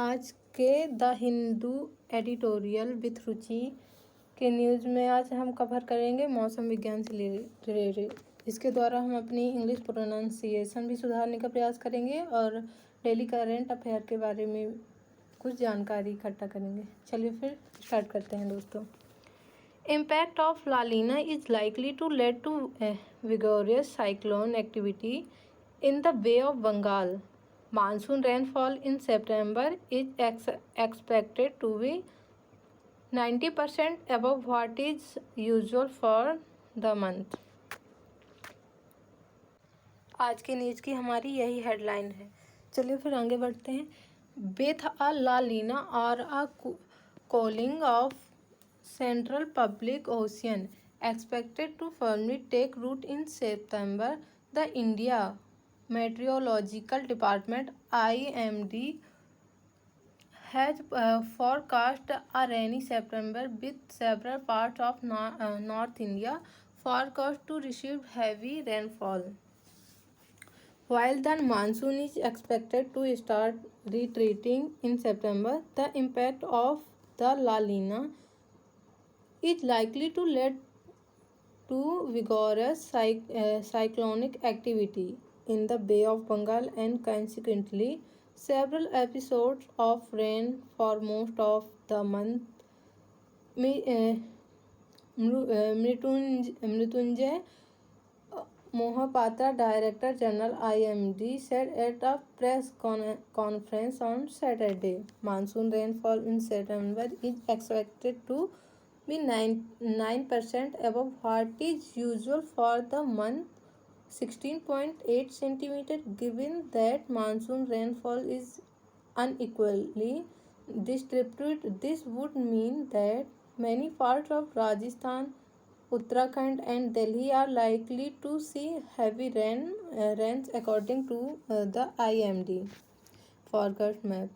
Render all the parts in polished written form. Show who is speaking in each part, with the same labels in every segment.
Speaker 1: आज के the Hindu editorial with रुचि के न्यूज़ में आज हम कवर करेंगे मौसम विज्ञान से रिलेटेड। इसके द्वारा हम अपनी इंग्लिश प्रोनाउंसिएशन भी सुधारने का प्रयास करेंगे और डेली करेंट अफेयर के बारे में कुछ जानकारी इकट्ठा करेंगे। चलिए फिर स्टार्ट करते हैं दोस्तों। Impact of La Nina is likely to lead to vigorous cyclone activity in the Bay of Bengal. Monsoon rainfall in September is expected to be 90% above what is usual for the month. आज के news की हमारी यही headline है। चलिए फिर आगे बढ़ते हैं। With a La Nina or a cooling of Central Pacific Ocean expected to firmly take root in September, the India Meteorological Department (IMD) has forecast a rainy September with several parts of North India forecast to receive heavy rainfall. While the monsoon is expected to start retreating in September, the impact of the La Nina is likely to lead to vigorous cyclonic activity in the Bay of Bengal and consequently several episodes of rain for most of the month. Mrityunjay Mohapatra, Director General IMD, said at a press conference on Saturday, monsoon rainfall in September is expected to be 9% above what is usual for the month, 16.8 centimeters. Given that monsoon rainfall is unequally distributed, this would mean that many parts of Rajasthan, Uttarakhand and Delhi are likely to see heavy rains according to the IMD forecast map.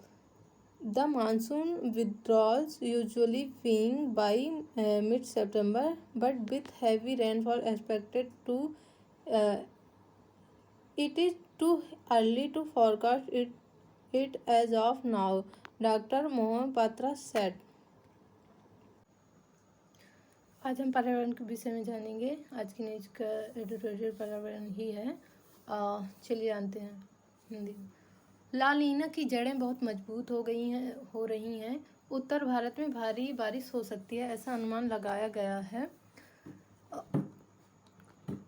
Speaker 1: The monsoon withdrawals usually being by mid-September, but with heavy rainfall expected to it is too early to forecast it as of now, Dr. Mohapatra said. आज हम पर्यावरण के विषय में जानेंगे। आज की news का एडिटोरियल पर्यावरण ही है। चलिए जानते हैं हिंदी। ला नीना की जड़ें बहुत मजबूत हो रही हैं। उत्तर भारत में भारी बारिश हो सकती है, ऐसा अनुमान लगाया गया है।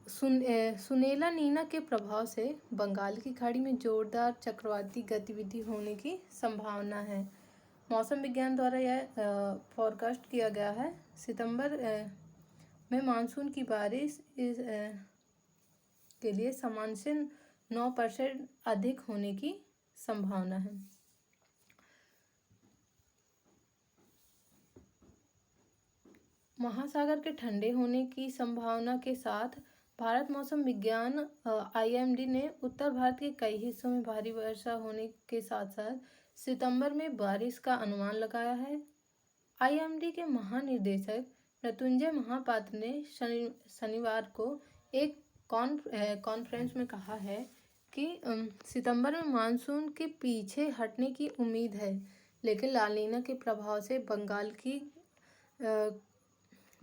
Speaker 1: सुनेला नीना के प्रभाव से बंगाल की खाड़ी में जोरदार चक्रवाती गतिविधि होने की संभावना है। मौसम विज्ञान द्वारा यह फोरकास्ट किया गया है। सितंबर में मानसून की बारिश के लिए सामान्य से 9% अधिक होने की संभावना है। महासागर के ठंडे होने की संभावना के साथ भारत मौसम विज्ञान IMD ने उत्तर भारत के कई हिस्सों में भारी वर्षा होने के साथ साथ सितंबर में बारिश का अनुमान लगाया है। IMD के महानिदेशक मृत्युंजय महापात्र ने शनिवार को एक कॉन्फ्रेंस में कहा है कि सितंबर में मानसून के पीछे हटने की उम्मीद है, लेकिन ला नीना के प्रभाव से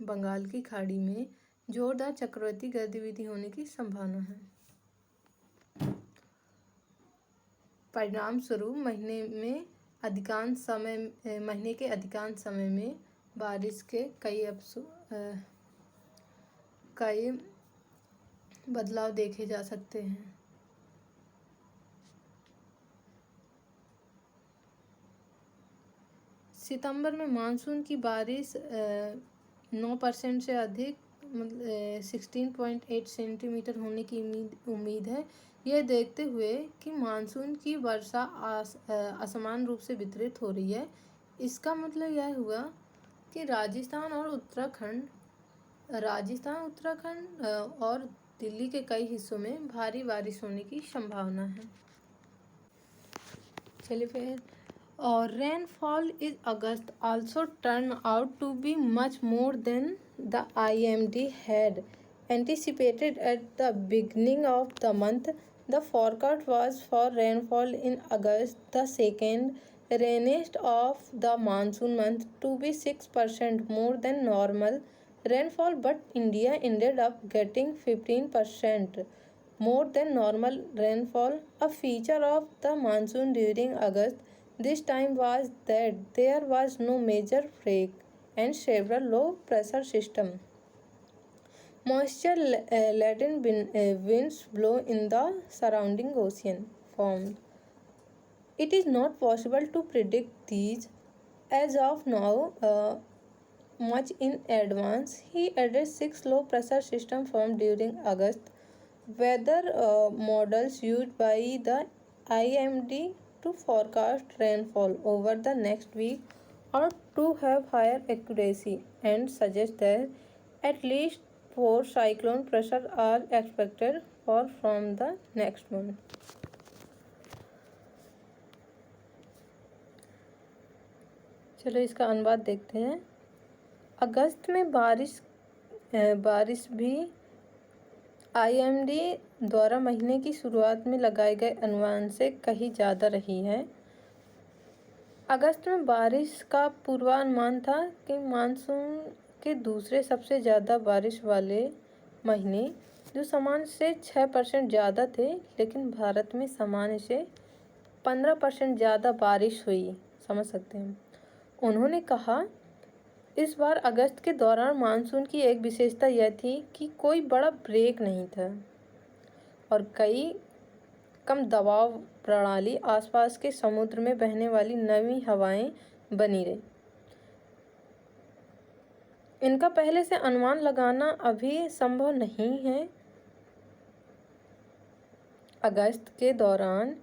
Speaker 1: बंगाल की खाड़ी में जोरदार चक्रवाती गतिविधि होने की संभावना है। परिणाम स्वरूप महीने के अधिकांश समय में बारिश के कई बदलाव देखे जा सकते हैं। सितंबर में मानसून की बारिश 9% से अधिक 16.8 सेंटीमीटर होने की उम्मीद है। यह देखते हुए कि मानसून की वर्षा असमान रूप से वितरित हो रही है, इसका मतलब यह हुआ कि राजस्थान उत्तराखंड और दिल्ली के कई हिस्सों में भारी बारिश होने की संभावना है। चलिए फिर और rainfall in August also turned out to be much more than the IMD had anticipated at the beginning of the month. The forecast was for rainfall in August the 2nd rainiest of the monsoon month to be 6% more than normal rainfall, but India ended up getting 15% more than normal rainfall. A feature of the monsoon during August this time was that there was no major break and several low pressure systems. Moisture laden winds blow in the surrounding ocean formed. It is not possible to predict these as of now much in advance. He added 6 low pressure systems formed during August. Weather models used by the IMD to forecast rainfall over the next week or to have higher accuracy and suggest that at least 4 cyclone pressure are expected for from the next month. चलो इसका अनुवाद देखते हैं। अगस्त में बारिश भी IMD द्वारा महीने की शुरुआत में लगाए गए अनुमान से कहीं ज़्यादा रही है। अगस्त में बारिश का पूर्वानुमान था कि मानसून के दूसरे सबसे ज़्यादा बारिश वाले महीने जो सामान्य से 6% ज़्यादा थे, लेकिन भारत में सामान्य से 15% ज़्यादा बारिश हुई, समझ सकते हैं। उन्होंने कहा इस बार अगस्त के दौरान मानसून की एक विशेषता यह थी कि कोई बड़ा ब्रेक नहीं था और कई कम दबाव प्रणाली आसपास के समुद्र में बहने वाली नमी हवाएं बनी रही। इनका पहले से अनुमान लगाना अभी संभव नहीं है। अगस्त के दौरान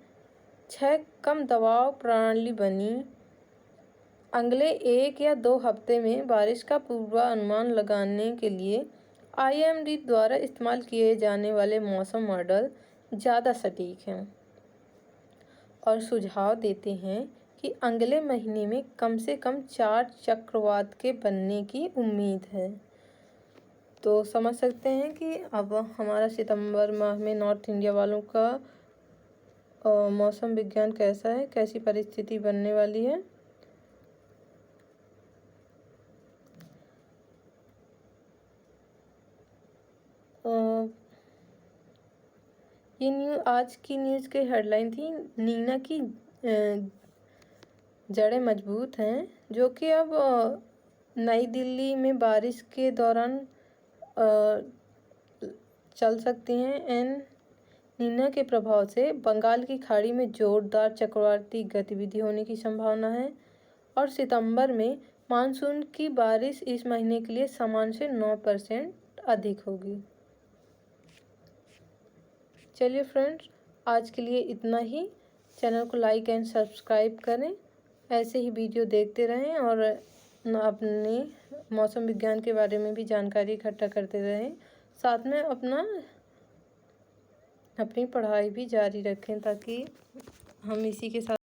Speaker 1: 6 कम दबाव प्रणाली बनी। अगले 1 या 2 हफ्ते में बारिश का पूर्वानुमान लगाने के लिए IMD द्वारा इस्तेमाल किए जाने वाले मौसम मॉडल ज़्यादा सटीक हैं और सुझाव देते हैं कि अगले महीने में कम से कम 4 चक्रवात के बनने की उम्मीद है। तो समझ सकते हैं कि अब हमारा सितंबर माह में नॉर्थ इंडिया वालों का मौसम विज्ञान कैसा है, कैसी परिस्थिति बनने वाली है। ये आज की न्यूज़ की हेडलाइन थी, नीना की जड़ें मजबूत हैं, जो कि अब नई दिल्ली में बारिश के दौरान चल सकती हैं। नीना के प्रभाव से बंगाल की खाड़ी में जोरदार चक्रवाती गतिविधि होने की संभावना है और सितंबर में मानसून की बारिश इस महीने के लिए सामान्य से 9% अधिक होगी। चलिए फ्रेंड्स, आज के लिए इतना ही। चैनल को लाइक एंड सब्सक्राइब करें, ऐसे ही वीडियो देखते रहें और अपने मौसम विज्ञान के बारे में भी जानकारी इकट्ठा करते रहें। साथ में अपनी पढ़ाई भी जारी रखें ताकि हम इसी के साथ